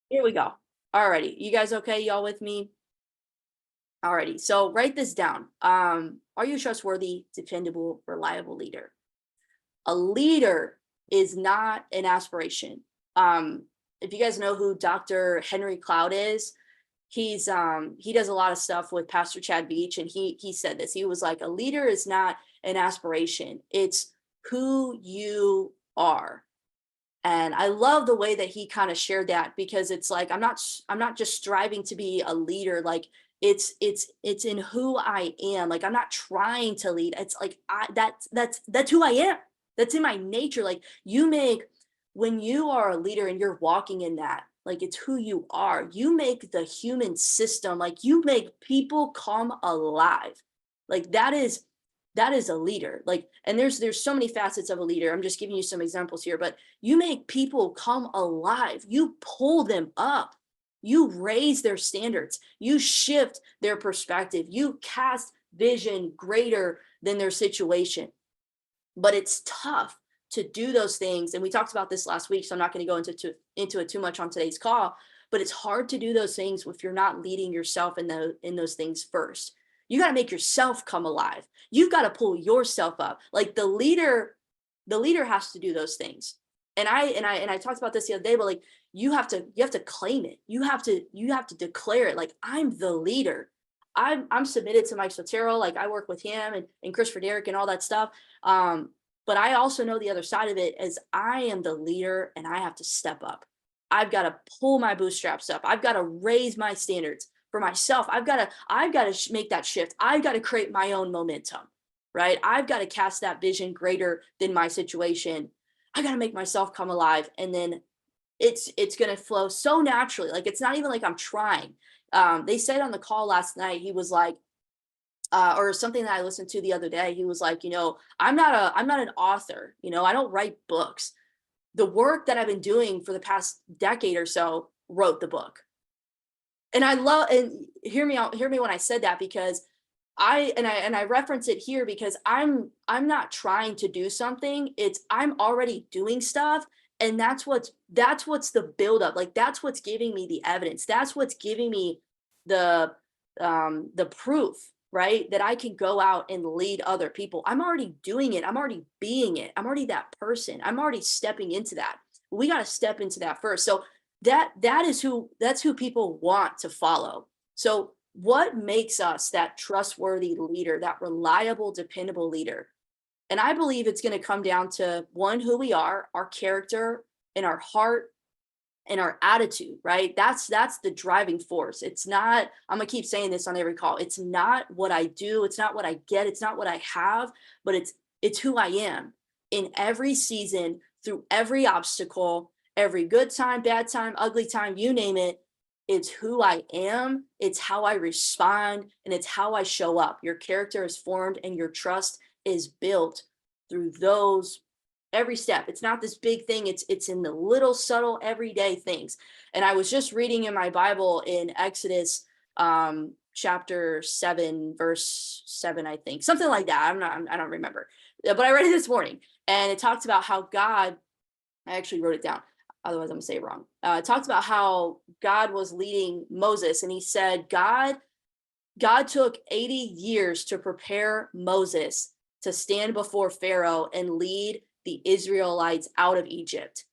Here we go. Alrighty. You guys okay? Y'all with me? Alrighty. So write this down. Are you a trustworthy, dependable, reliable leader? A leader is not an aspiration. If you guys know who Dr. Henry Cloud is, he does a lot of stuff with Pastor Chad Beach, and he said this. He was like, a leader is not an aspiration. It's who you are. And I love the way that he kind of shared that, because it's like I'm not just striving to be a leader. Like it's in who I am. Like I'm not trying to lead. It's like that's who I am. That's in my nature. Like you make when you are a leader and you're walking in that, like it's who you are. You make the human system, like you make people come alive. Like that is a leader. Like, and there's so many facets of a leader. I'm just giving you some examples here, but you make people come alive. You pull them up. You raise their standards. You shift their perspective. You cast vision greater than their situation. But it's tough to do those things. And we talked about this last week, so I'm not going to go into it too much on today's call. But it's hard to do those things if you're not leading yourself in those things first. You got to make yourself come alive. You've got to pull yourself up. Like the leader has to do those things. And I talked about this the other day, but like you have to claim it. You have to declare it. Like I'm the leader. I'm submitted to Mike Sotero. Like I work with him and Christopher Derrick and all that stuff. But I also know the other side of it as I am the leader and I have to step up. I've got to pull my bootstraps up. I've got to raise my standards for myself. I've got to make that shift. I've got to create my own momentum, right? I've got to cast that vision greater than my situation. I got to make myself come alive, and then it's going to flow so naturally. Like it's not even like I'm trying. They said on the call last night, he was like, or something that I listened to the other day, he was like, I'm not an author. I don't write books. The work that I've been doing for the past decade or so wrote the book. And I love, and hear me when I said that, because I reference it here because I'm not trying to do something. It's I'm already doing stuff, and that's what's the buildup. Like that's what's giving me the evidence. That's what's giving me the the proof, right? That I can go out and lead other people. I'm already doing it. I'm already being it. I'm already that person. I'm already stepping into that. We got to step into that first. So that's who people want to follow. So what makes us that trustworthy leader, that reliable, dependable leader? And I believe it's going to come down to one, who we are, our character and our heart and our attitude, right? That's the driving force. It's not, I'm gonna keep saying this on every call. It's not what I do, it's not what I get, it's not what I have, but it's who I am in every season, through every obstacle, every good time, bad time, ugly time, you name it. It's who I am, it's how I respond, and it's how I show up. Your character is formed and your trust is built through those every step. It's not this big thing. It's in the little subtle everyday things. And I was just reading in my Bible in Exodus chapter 7 verse 7, I think. Something like that. I don't remember. But I read it this morning, and it talks about how God, I actually wrote it down. Otherwise I'm going to say it wrong. It talks about how God was leading Moses, and he said God took 80 years to prepare Moses to stand before Pharaoh and lead the Israelites out of Egypt.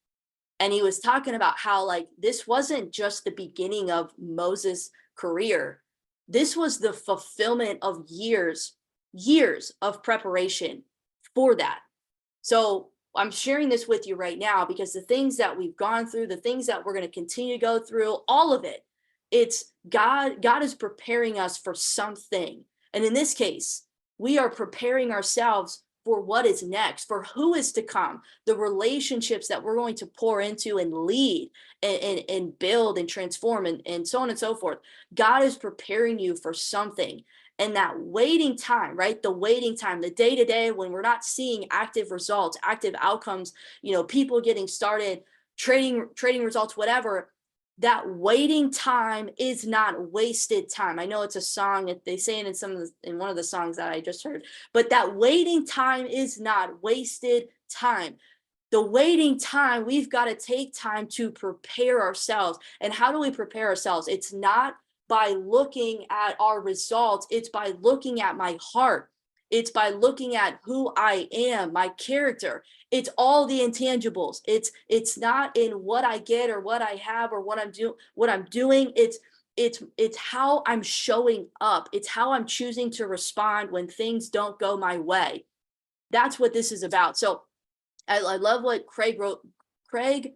And he was talking about how, like, this wasn't just the beginning of Moses' career. This was the fulfillment of years of preparation for that. So I'm sharing this with you right now because the things that we've gone through, the things that we're going to continue to go through, all of it, it's God is preparing us for something. And in this case, we are preparing ourselves for what is next, for who is to come, the relationships that we're going to pour into and lead and build and transform and so on and so forth. God is preparing you for something. And that waiting time, right? The waiting time, the day to day when we're not seeing active results, active outcomes, people getting started, trading results, whatever. That waiting time is not wasted time. I know it's a song that they say it in one of the songs that I just heard, but that waiting time is not wasted time. The waiting time, we've got to take time to prepare ourselves. And how do we prepare ourselves? It's not by looking at our results, it's by looking at my heart. It's by looking at who I am, my character. It's all the intangibles. It's not in what I get or what I have or what I'm doing. It's how I'm showing up. It's how I'm choosing to respond when things don't go my way. That's what this is about. So I love what Craig wrote. Craig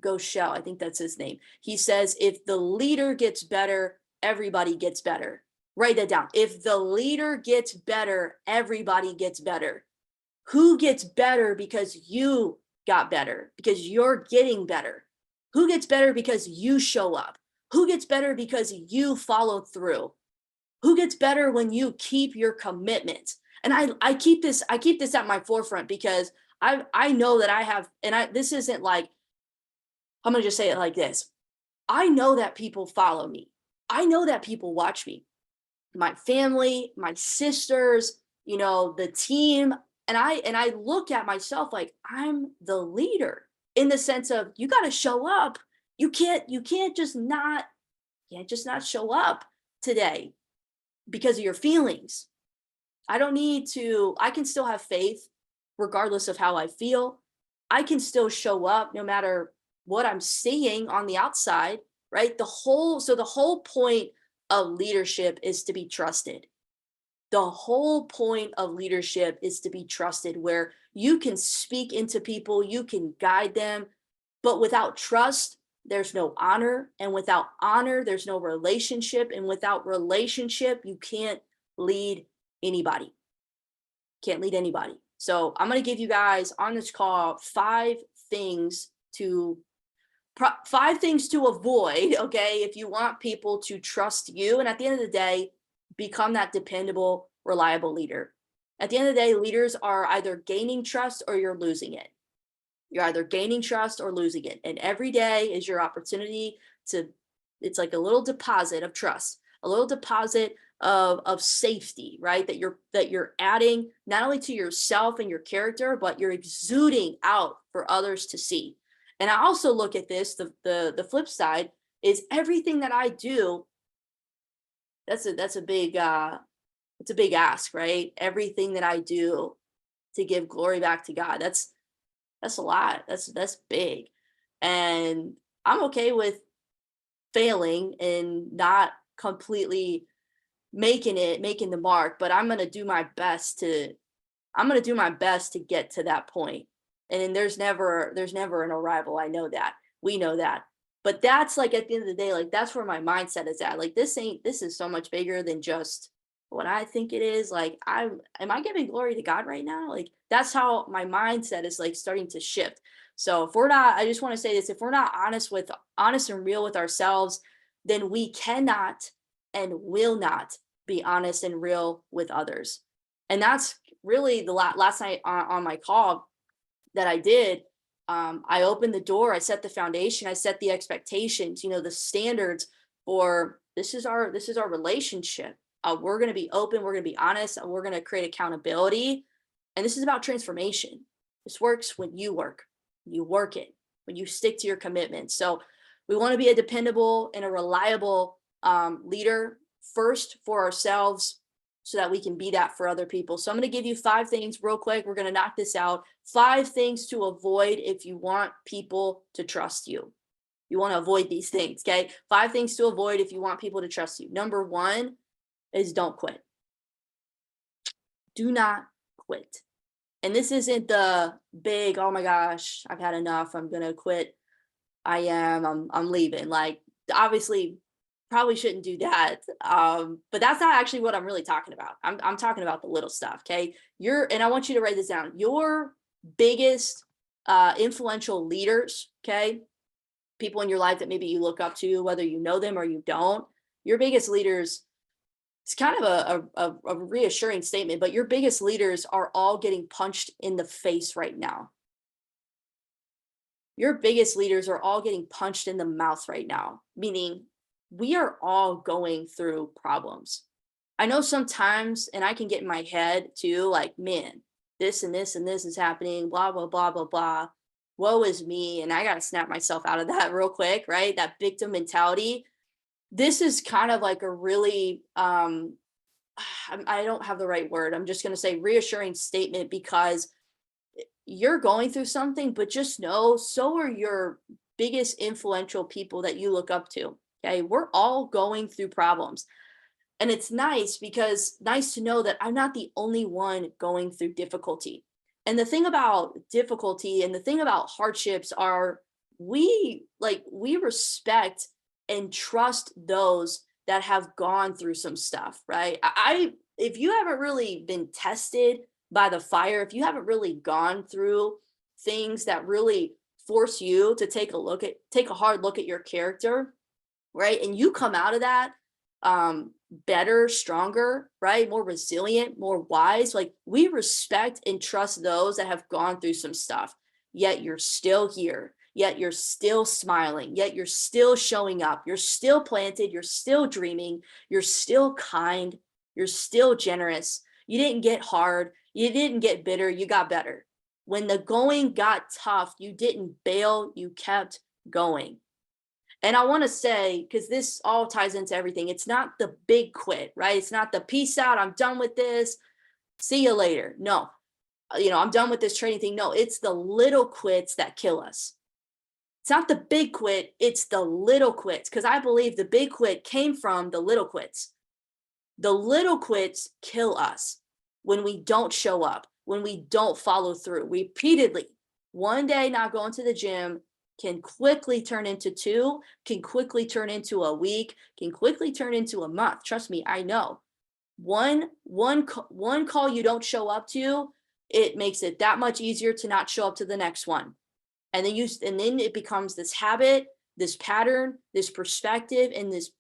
Goschel, I think that's his name. He says, if the leader gets better, everybody gets better. Write that down. If the leader gets better, everybody gets better. Who gets better because you got better, because you're getting better? Who gets better because you show up? Who gets better because you follow through? Who gets better when you keep your commitments? And I keep this at my forefront because I know that I have, and this isn't like, I'm gonna just say it like this. I know that people follow me. I know that people watch me, my family, my sisters, the team. And I look at myself like I'm the leader in the sense of you got to show up. You can't just not show up today because of your feelings. I can still have faith regardless of how I feel. I can still show up no matter what I'm seeing on the outside, right? The whole point of leadership is to be trusted. The whole point of leadership is to be trusted, where you can speak into people, you can guide them, but without trust, there's no honor. And without honor, there's no relationship. And without relationship, you can't lead anybody. Can't lead anybody. So I'm going to give you guys on this call five things to avoid, okay, if you want people to trust you. And at the end of the day, become that dependable, reliable leader. At the end of the day, leaders are either gaining trust or you're losing it. You're either gaining trust or losing it. And every day is your opportunity it's like a little deposit of trust, a little deposit of safety, right? That you're adding not only to yourself and your character, but you're exuding out for others to see. And I also look at this, the flip side is everything that I do, that's a big it's a big ask, right? Everything that I do to give glory back to God. That's a lot. That's big. And I'm okay with failing and not completely making the mark, but I'm going to do my best to get to that point. And then there's never an arrival. I know that. We know that. But that's like at the end of the day, like that's where my mindset is at. Like this is so much bigger than just what I think it is. Like am I giving glory to God right now? Like that's how my mindset is like starting to shift. So if we're not, I just want to say this, if we're not honest and real with ourselves, then we cannot and will not be honest and real with others. And that's really the last night on my call that I did. I opened the door, I set the foundation, I set the expectations, the standards for this is our relationship. We're going to be open, we're going to be honest, and we're going to create accountability. And this is about transformation. This works when you work it, when you stick to your commitments. So we want to be a dependable and a reliable leader first for ourselves, so that we can be that for other people. So I'm going to give you 5 things real quick. We're going to knock this out. 5 things to avoid if you want people to trust you. You want to avoid these things, okay? 5 things to avoid if you want people to trust you. Number 1 is don't quit. Do not quit. And this isn't the big, oh my gosh, I've had enough, I'm going to quit. I'm leaving. Like, obviously, probably shouldn't do that. But that's not actually what I'm really talking about. I'm talking about the little stuff. Okay. And I want you to write this down. Your biggest influential leaders, okay, people in your life that maybe you look up to, whether you know them or you don't, your biggest leaders, it's kind of a reassuring statement, but your biggest leaders are all getting punched in the face right now. Your biggest leaders are all getting punched in the mouth right now, meaning we are all going through problems. I know sometimes, and I can get in my head too, like, man, this and this and this is happening, blah, blah, blah, blah, blah. Woe is me. And I got to snap myself out of that real quick, right? That victim mentality. This is kind of like a really, I don't have the right word. I'm just going to say reassuring statement, because you're going through something, but just know so are your biggest influential people that you look up to. Okay. We're all going through problems. And it's nice because nice to know that I'm not the only one going through difficulty. And the thing about difficulty and the thing about hardships are we respect and trust those that have gone through some stuff, right? If you haven't really been tested by the fire, if you haven't really gone through things that really force you to take a hard look at your character, right? And you come out of that better, stronger, right? More resilient, more wise. Like we respect and trust those that have gone through some stuff, yet you're still here, yet you're still smiling, yet you're still showing up, you're still planted, you're still dreaming, you're still kind, you're still generous. You didn't get hard, you didn't get bitter, you got better. When the going got tough, you didn't bail, you kept going. And I want to say, because this all ties into everything, it's not the big quit, right? It's not the peace out, I'm done with this, see you later. No, I'm done with this trading thing. No, it's the little quits that kill us. It's not the big quit, it's the little quits. Because I believe the big quit came from the little quits. The little quits kill us when we don't show up, when we don't follow through repeatedly. One day not going to the gym can quickly turn into two, can quickly turn into a week, can quickly turn into a month. Trust me, I know. One call you don't show up to, it makes it that much easier to not show up to the next one. And then it becomes this habit, this pattern, this perspective, and this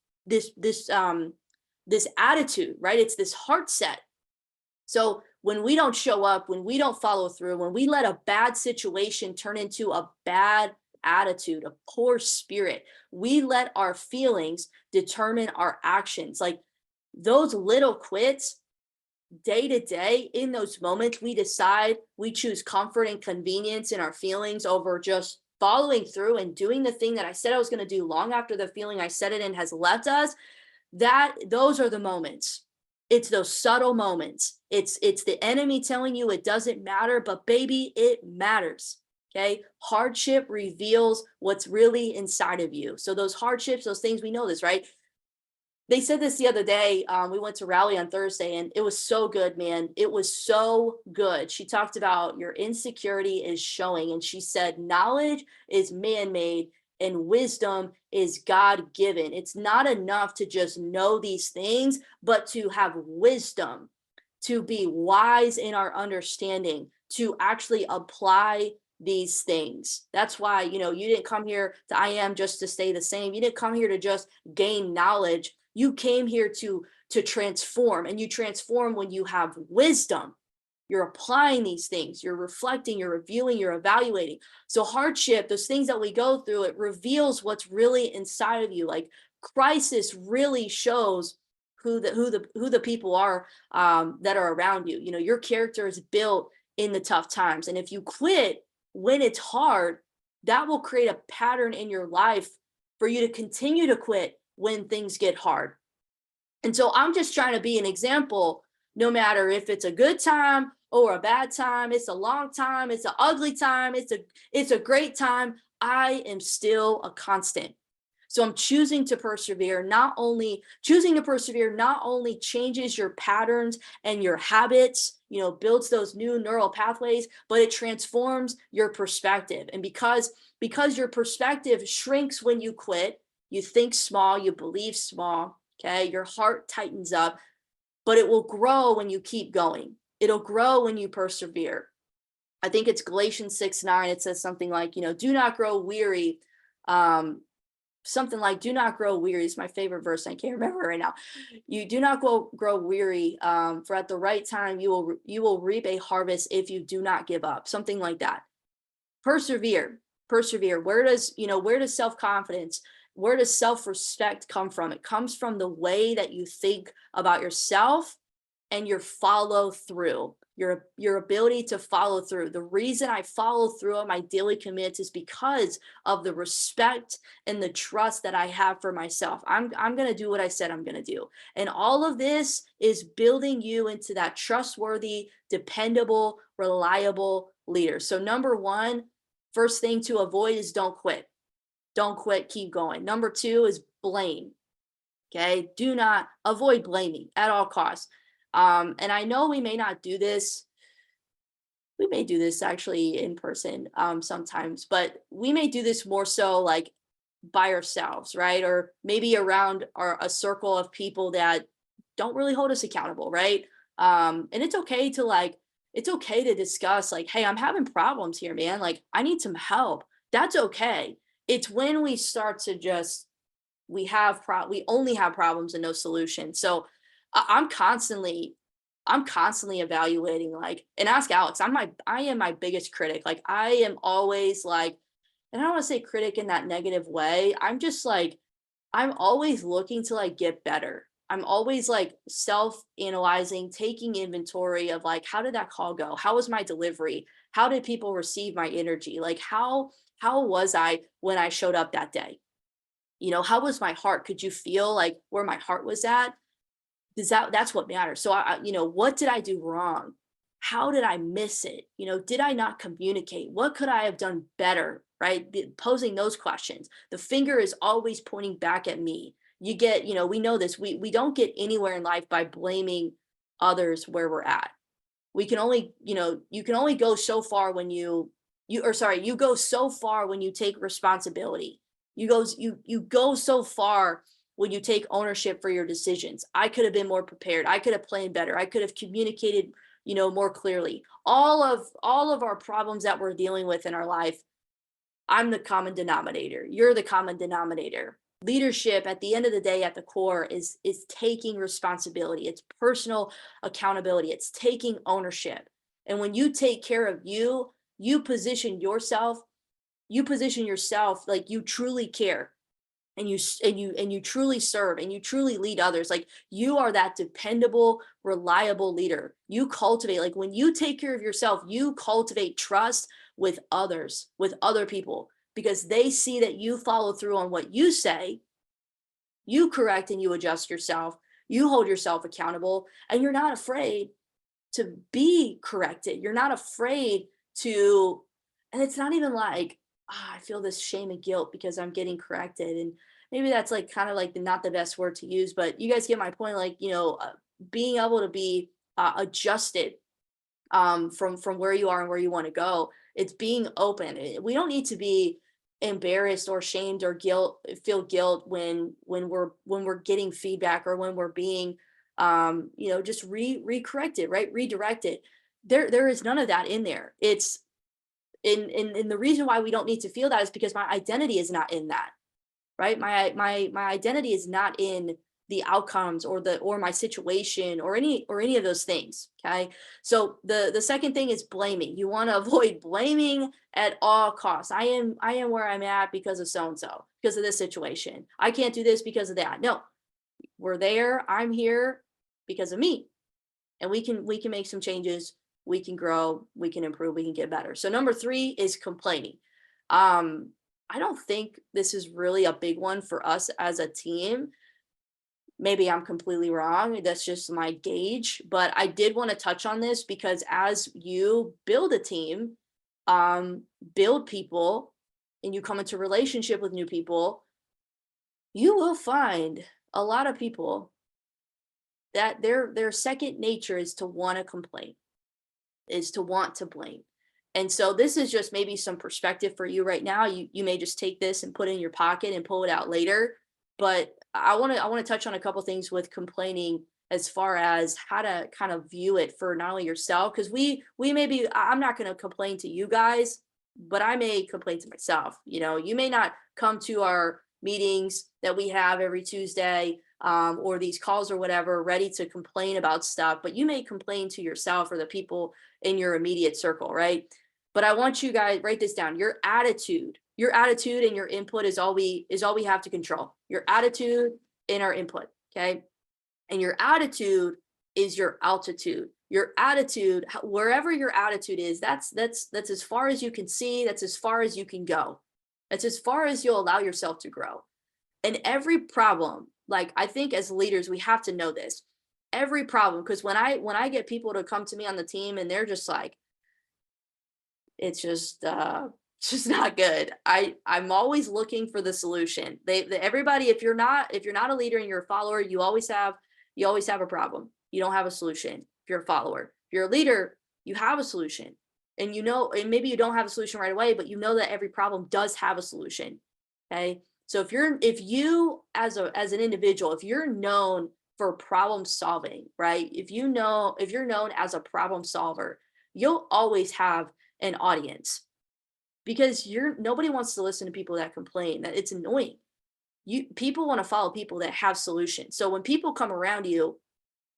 attitude, right? It's this heart set. So when we don't show up, when we don't follow through, when we let a bad situation turn into a bad attitude, a poor spirit, we let our feelings determine our actions. Like those little quits, day to day, in those moments, we choose comfort and convenience in our feelings over just following through and doing the thing that I said I was going to do long after the feeling I said it in has left us. Those are the moments. It's those subtle moments. It's the enemy telling you it doesn't matter, but baby, it matters. Okay. Hardship reveals what's really inside of you. So those hardships, those things, we know this, right? They said this the other day. We went to rally on Thursday and it was so good, man. It was so good. She talked about your insecurity is showing. And she said, knowledge is man-made and wisdom is God-given. It's not enough to just know these things, but to have wisdom, to be wise in our understanding, to actually apply these things. That's why, you didn't come here to I am just to stay the same. You didn't come here to just gain knowledge. You came here to transform, and you transform when you have wisdom. You're applying these things, you're reflecting, you're reviewing, you're evaluating. So hardship, those things that we go through, it reveals what's really inside of you. Like crisis really shows who the people are that are around you. Your character is built in the tough times. And if you quit when it's hard, that will create a pattern in your life for you to continue to quit when things get hard. And so I'm just trying to be an example, no matter if it's a good time or a bad time, it's a long time, it's an ugly time, it's a great time, I am still a constant. So I'm choosing to persevere. Choosing to persevere not only changes your patterns and your habits, builds those new neural pathways, but it transforms your perspective. And because your perspective shrinks when you quit, you think small, you believe small, okay? Your heart tightens up, but it will grow when you keep going. It'll grow when you persevere. I think it's Galatians 6:9. It says something like, do not grow weary. Something like, do not grow weary. It's my favorite verse. I can't remember right now. You do not grow weary, for at the right time, you will reap a harvest if you do not give up. Something like that. Persevere. Where does self-confidence, where does self-respect come from? It comes from the way that you think about yourself and your follow through. your ability to follow through. The reason I follow through on my daily commits is because of the respect and the trust that I have for myself. I'm going to do what I said I'm going to do. And all of this is building you into that trustworthy, dependable, reliable leader. So number one, first thing to avoid is don't quit. Don't quit, keep going. Number two is blame. Okay, do not avoid blaming at all costs. And I know we may not do this. We may do this actually in person sometimes, but we may do this more so like by ourselves, right? Or maybe around a circle of people that don't really hold us accountable, right? And it's okay to it's okay to discuss like, hey, I'm having problems here, man. Like, I need some help. That's okay. It's when we start to just we only have problems and no solution. So I'm constantly evaluating, like, and ask Alex, I am my biggest critic. Like, I am always like, and I don't want to say critic in that negative way. I'm just like, I'm always looking to like get better. I'm always like self-analyzing, taking inventory of like, how did that call go? How was my delivery? How did people receive my energy? Like, how was I when I showed up that day? How was my heart? Could you feel like where my heart was at? That's what matters. So what did I do wrong? How did I miss it? Did I not communicate? What could I have done better? Right? Posing those questions. The finger is always pointing back at me. We know this. We don't get anywhere in life by blaming others where we're at. We can only, you can only go so far when you go so far when you take responsibility. You go so far when you take ownership for your decisions. I could have been more prepared. I could have planned better. I could have communicated, more clearly. All of our problems that we're dealing with in our life, I'm the common denominator. You're the common denominator. Leadership at the end of the day at the core is taking responsibility. It's personal accountability. It's taking ownership. And when you take care of you, you position yourself like you truly care, and you truly serve, and you truly lead others. Like, you are that dependable, reliable leader. You cultivate, like, when you take care of yourself, you cultivate trust with others, with other people, because they see that you follow through on what you say, you correct and you adjust yourself, you hold yourself accountable, and you're not afraid to be corrected. You're not afraid to, and it's not even like, I feel this shame and guilt because I'm getting corrected. And maybe that's like kind of like not the best word to use, but you guys get my point. Like, being able to be adjusted from where you are and where you want to go. It's being open. We don't need to be embarrassed or shamed or feel guilt when we're getting feedback, or when we're being just re-corrected, right? Redirected. There is none of that in there. It's in the reason why we don't need to feel that is because my identity is not in that, right? My identity is not in the outcomes or my situation or any of those things. Okay. So the second thing is blaming. You want to avoid blaming at all costs. I am where I'm at because of so and so, because of this situation. I can't do this because of that. No, we're there. I'm here because of me. And we can make some changes. We can grow, we can improve, we can get better. So number three is complaining. I don't think this is really a big one for us as a team. Maybe I'm completely wrong. That's just my gauge. But I did want to touch on this because as you build a team, build people, and you come into relationship with new people, you will find a lot of people that their second nature is to want to complain, is to want to blame. And so this is just maybe some perspective for you right now. You may just take this and put it in your pocket and pull it out later. But I want to touch on a couple things with complaining, as far as how to kind of view it for not only yourself, because we may be, I'm not going to complain to you guys, but I may complain to myself. You may not come to our meetings that we have every Tuesday, or these calls or whatever, ready to complain about stuff, but you may complain to yourself or the people in your immediate circle, right? But I want you guys, write this down. Your attitude and your input is all we have to control. Your attitude and our input, okay? And your attitude is your altitude. Your attitude, wherever your attitude is, that's as far as you can see, that's as far as you can go. That's as far as you'll allow yourself to grow. And every problem, like, I think as leaders, we have to know this. Every problem, because when I get people to come to me on the team and they're just like, it's just it's just not good. I'm always looking for the solution. Everybody, if you're not a leader and you're a follower, you always have a problem. You don't have a solution. If you're a follower, if you're a leader, you have a solution. And and maybe you don't have a solution right away, but you know that every problem does have a solution. Okay? So if you as an individual, if you're known for problem solving, right? If you're known as a problem solver, you'll always have an audience, because nobody wants to listen to people that complain. That it's annoying. People want to follow people that have solutions. So when people come around you,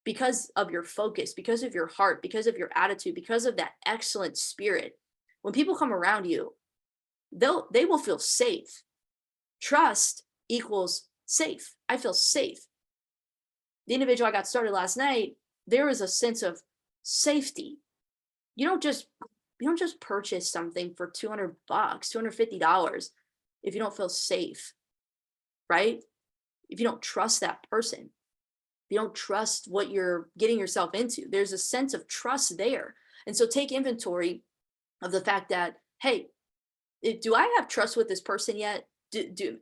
because of your focus, because of your heart, because of your attitude, because of that excellent spirit, when people come around you, they will feel safe. Trust equals safe. I feel safe. The individual I got started last night, there was a sense of safety. You don't just purchase something for $200, $250 if you don't feel safe, right? If you don't trust that person, if you don't trust what you're getting yourself into, there's a sense of trust there. And so take inventory of the fact that, hey, do I have trust with this person yet?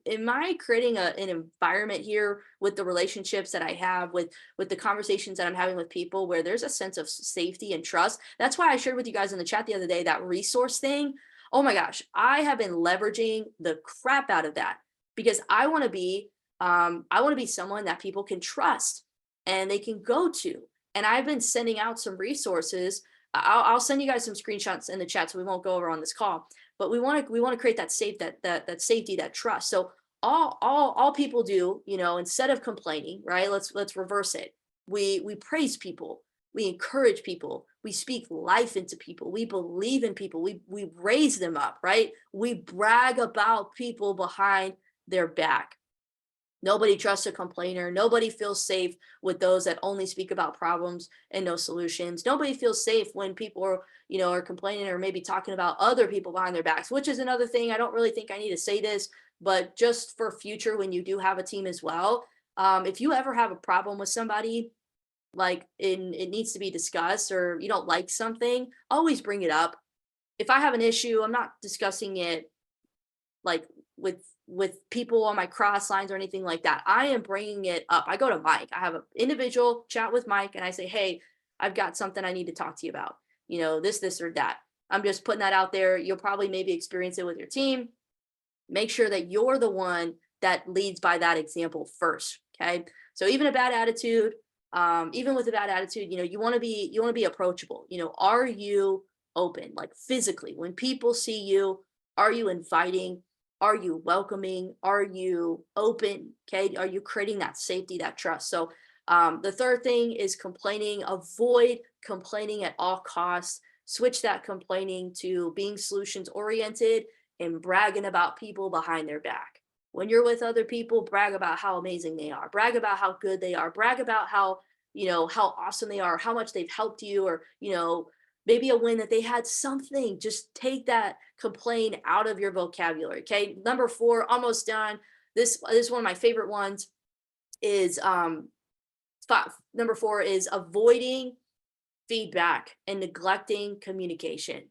Am I creating an environment here with the relationships that I have, with the conversations that I'm having with people, where there's a sense of safety and trust? That's why I shared with you guys in the chat the other day that resource thing. Oh my gosh, I have been leveraging the crap out of that, because I want to be someone that people can trust and they can go to. And I've been sending out some resources. I'll send you guys some screenshots in the chat, so we won't go over on this call. But we want to create that safety, that trust. So all people do, instead of complaining, right? Let's reverse it. We praise people, we encourage people, we speak life into people, we believe in people, we raise them up, right? We brag about people behind their back. Nobody trusts a complainer. Nobody feels safe with those that only speak about problems and no solutions. Nobody feels safe when people are complaining or maybe talking about other people behind their backs, which is another thing. I don't really think I need to say this, but just for future, when you do have a team as well, if you ever have a problem with somebody, like it needs to be discussed, or you don't like something, always bring it up. If I have an issue, I'm not discussing it like with people on my cross lines or anything like that. I am bringing it up. I go to Mike. I have an individual chat with Mike, and I say, hey, I've got something I need to talk to you about. This or that. I'm just putting that out there. You'll probably maybe experience it with your team. Make sure that you're the one that leads by that example first. Okay. So even with a bad attitude, you want to be approachable. Are you open, like physically, when people see you? Are you inviting? Are you welcoming? Are you open? Okay. Are you creating that safety, that trust? So the third thing is complaining. Avoid complaining at all costs. Switch that complaining to being solutions oriented and bragging about people behind their back. When you're with other people, brag about how amazing they are. Brag about how good they are. Brag about how awesome they are, how much they've helped you, or, maybe a win that they had something. Just take that complain out of your vocabulary. Okay. Number 4, almost done. This is one of my favorite ones, is number 4 is avoiding feedback and neglecting communication.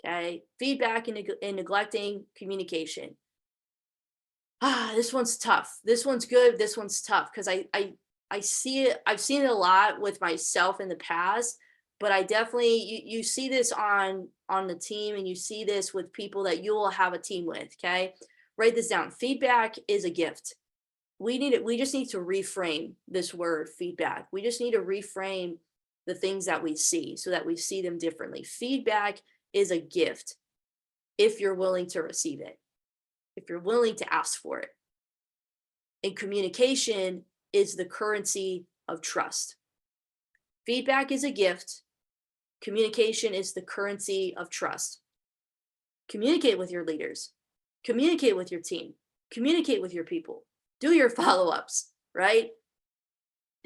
Okay. Feedback and neglecting communication. This one's tough. This one's good. This one's tough, because I see it. I've seen it a lot with myself in the past, but I definitely, you see this on the team, and you see this with people that you will have a team with. Okay. Write this down. Feedback is a gift. We just need to reframe this word feedback. We just need to reframe the things that we see so that we see them differently. Feedback is a gift if you're willing to receive it, if you're willing to ask for it. And communication is the currency of trust. Feedback is a gift. Communication is the currency of trust. Communicate with your leaders. Communicate with your team. Communicate with your people. Do your follow-ups, right?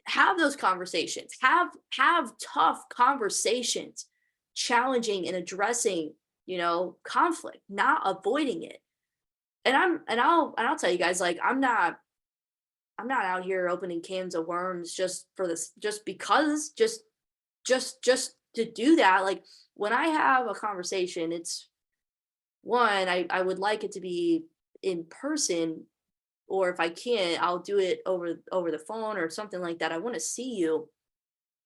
have those conversations, have tough conversations, challenging and addressing, conflict, not avoiding it. And I'll tell you guys, like, I'm not out here opening cans of worms just for this, just because, just to do that. Like, when I have a conversation, it's one, I would like it to be in person, or if I can't, I'll do it over the phone or something like that. I want to see you,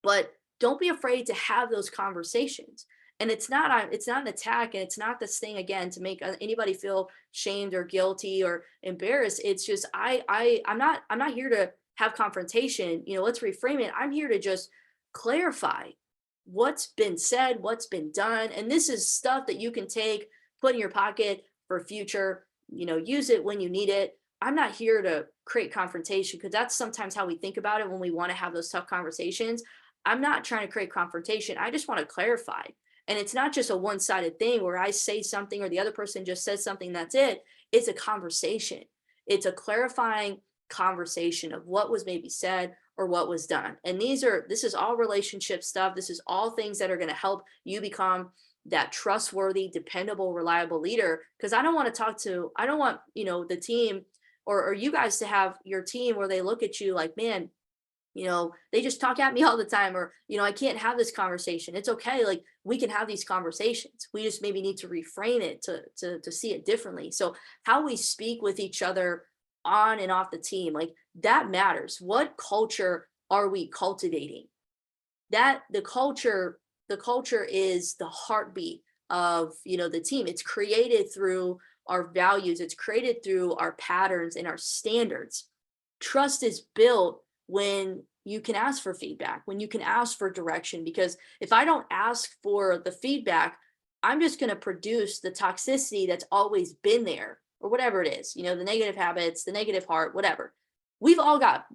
but don't be afraid to have those conversations. And it's not an attack, and it's not this thing again to make anybody feel shamed or guilty or embarrassed. It's just I'm not here to have confrontation. Let's reframe it. I'm here to just clarify what's been said, what's been done. And this is stuff that you can take, put in your pocket for future, use it when you need it. I'm not here to create confrontation, because that's sometimes how we think about it when we want to have those tough conversations. I'm not trying to create confrontation. I just want to clarify. And it's not just a one-sided thing where I say something or the other person just says something, that's it. It's a conversation. It's a clarifying conversation of what was maybe said or what was done. And this is all relationship stuff. This is all things that are going to help you become that trustworthy, dependable, reliable leader. Because I don't want, the team, or you guys to have your team where they look at you like, man, they just talk at me all the time, or, I can't have this conversation. It's okay. Like, we can have these conversations. We just maybe need to reframe it to see it differently. So how we speak with each other on and off the team, like, that matters. What culture are we cultivating? That the culture is the heartbeat of, the team. It's created through our values. It's created through our patterns and our standards. Trust is built when you can ask for feedback, when you can ask for direction. Because if I don't ask for the feedback, I'm just going to produce the toxicity that's always been there, or whatever it is, the negative habits, the negative heart, whatever. We've all got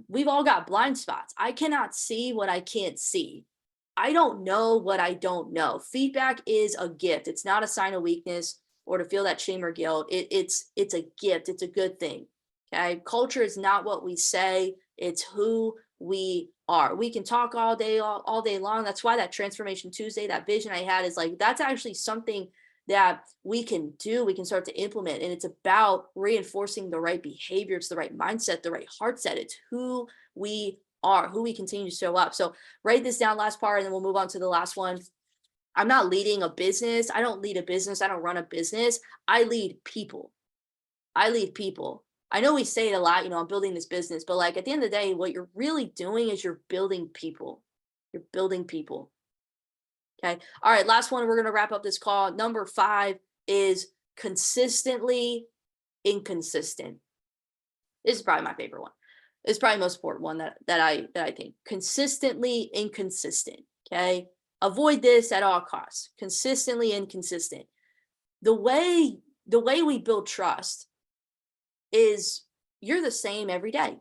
blind spots. I cannot see what I can't see. I don't know what I don't know. Feedback is a gift. It's not a sign of weakness or to feel that shame or guilt. It's a gift. It's a good thing. Okay. Culture is not what we say. It's who we are. We can talk all day long. That's why that Transformation Tuesday, that vision I had, is like, that's actually something that we can do. We can start to implement. And it's about reinforcing the right behaviors, the right mindset, the right heart set. It's who we are, who we continue to show up. So write this down, last part, and then we'll move on to the last one. I'm not leading a business. I don't lead a business. I don't run a business. I lead people. I lead people. I know we say it a lot, I'm building this business, but like, at the end of the day, what you're really doing is you're building people. You're building people. Okay. All right. Last one. We're going to wrap up this call. Number 5 is consistently inconsistent. This is probably my favorite one. It's probably the most important one that I think. Consistently inconsistent. Okay. Avoid this at all costs. Consistently inconsistent. The way we build trust is you're the same every day.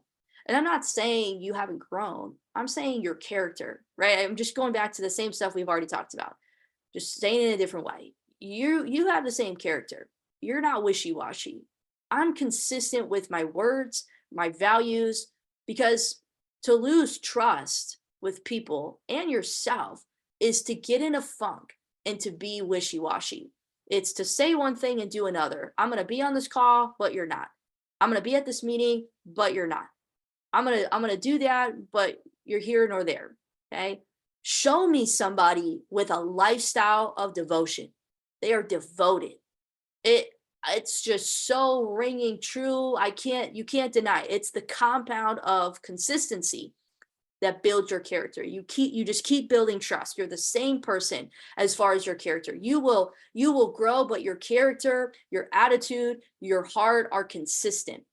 And I'm not saying you haven't grown. I'm saying your character, right? I'm just going back to the same stuff we've already talked about. Just saying it in a different way. You have the same character. You're not wishy-washy. I'm consistent with my words, my values, because to lose trust with people and yourself is to get in a funk and to be wishy-washy. It's to say one thing and do another. I'm going to be on this call, but you're not. I'm going to be at this meeting, but you're not. I'm going to do that, but you're here nor there. Okay. Show me somebody with a lifestyle of devotion. They are devoted. It's just so ringing true. You can't deny it. It's the compound of consistency that builds your character. You just keep building trust. You're the same person as far as your character. You will grow, but your character, your attitude, your heart are consistent.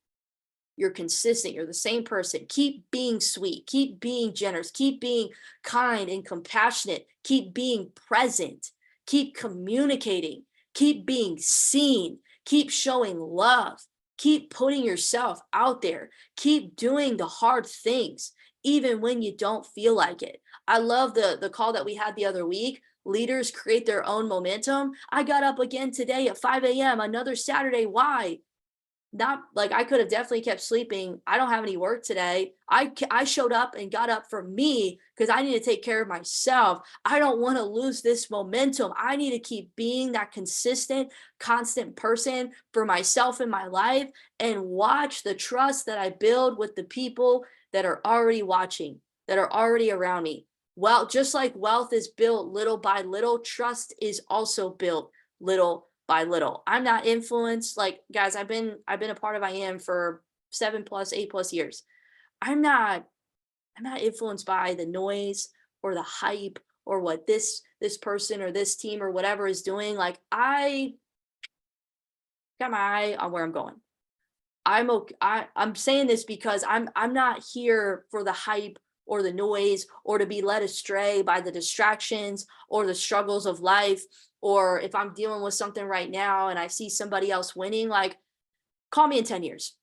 You're consistent. You're the same person. Keep being sweet. Keep being generous. Keep being kind and compassionate. Keep being present. Keep communicating. Keep being seen. Keep showing love. Keep putting yourself out there. Keep doing the hard things, even when you don't feel like it. I love the call that we had the other week. Leaders create their own momentum. I got up again today at 5 a.m., another Saturday. Why? not like I could have definitely kept sleeping. I don't have any work today. I showed up and got up for me because I need to take care of myself. I don't want to lose this momentum. I need to keep being that consistent, constant person for myself in my life and watch the trust that I build with the people that are already watching, that are already around me. Well, just like wealth is built little by little, trust is also built little by little. I'm not influenced. Like, guys, I've been a part of I am for 7 plus 8 plus years. I'm not I'm not influenced by the noise or the hype or what this person or this team or whatever is doing. Like, I got my eye on where I'm going. I'm okay. I'm saying this because I'm not here for the hype or the noise or to be led astray by the distractions or the struggles of life. Or if I'm dealing with something right now and I see somebody else winning, like, call me in 10 years.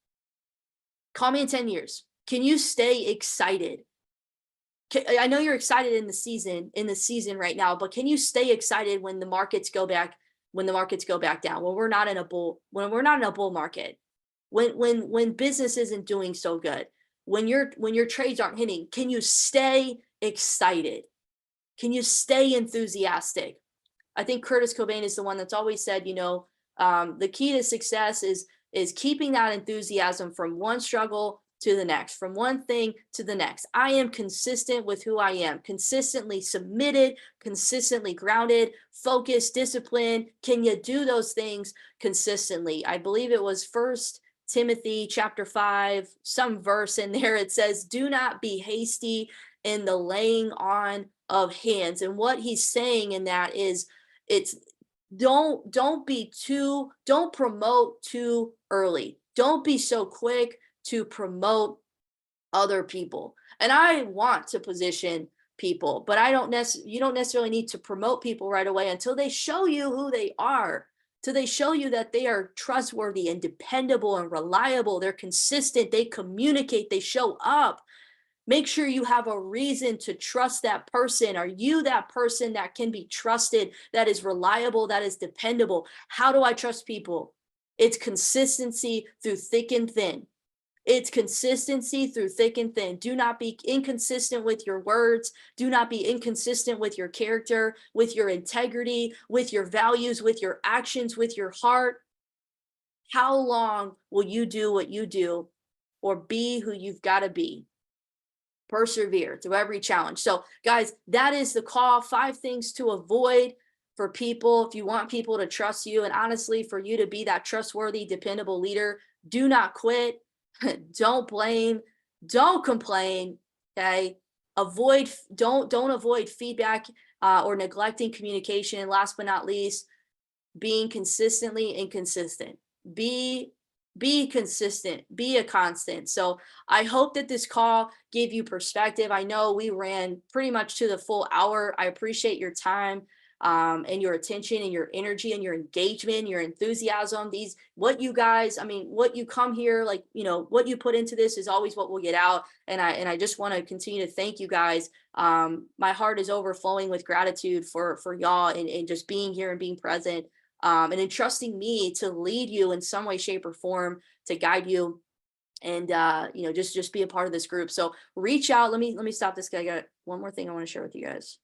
Call me in 10 years. Can you stay excited? I know you're excited in the season right now, but can you stay excited when the markets go back, when the markets go back down, when we're not in a bull market, when business isn't doing so good, when your trades aren't hitting, can you stay excited? Can you stay enthusiastic? I think Curtis Cobain is the one that's always said, the key to success is keeping that enthusiasm from one struggle to the next, from one thing to the next. I am consistent with who I am, consistently submitted, consistently grounded, focused, disciplined. Can you do those things consistently? I believe it was First Timothy chapter 5, some verse in there. It says, "Do not be hasty in the laying on of hands." And what he's saying in that is, it's don't promote too early. Don't be so quick to promote other people. And I want to position people, but you don't necessarily need to promote people right away until they show you who they are, till they show you that they are trustworthy and dependable and reliable, they're consistent, they communicate, they show up. Make sure you have a reason to trust that person. Are you that person that can be trusted, that is reliable, that is dependable? How do I trust people? It's consistency through thick and thin. It's consistency through thick and thin. Do not be inconsistent with your words. Do not be inconsistent with your character, with your integrity, with your values, with your actions, with your heart. How long will you do what you do or be who you've got to be? Persevere through every challenge. So, guys, that is the call. 5 things to avoid for people if you want people to trust you. And honestly, for you to be that trustworthy, dependable leader, do not quit. Don't blame. Don't complain. Okay. Don't avoid feedback or neglecting communication. Last but not least, being consistently inconsistent. Be be consistent, be a constant. So I hope that this call gave you perspective. I know we ran pretty much to the full hour. I appreciate your time and your attention and your energy and your engagement, your enthusiasm. These, what you guys, I mean, what you come here, like, what you put into this is always what we'll get out. And I just want to continue to thank you guys. My heart is overflowing with gratitude for y'all and just being here and being present and entrusting me to lead you in some way, shape, or form, to guide you, and just be a part of this group. So reach out. Let me stop this guy. I got one more thing I want to share with you guys.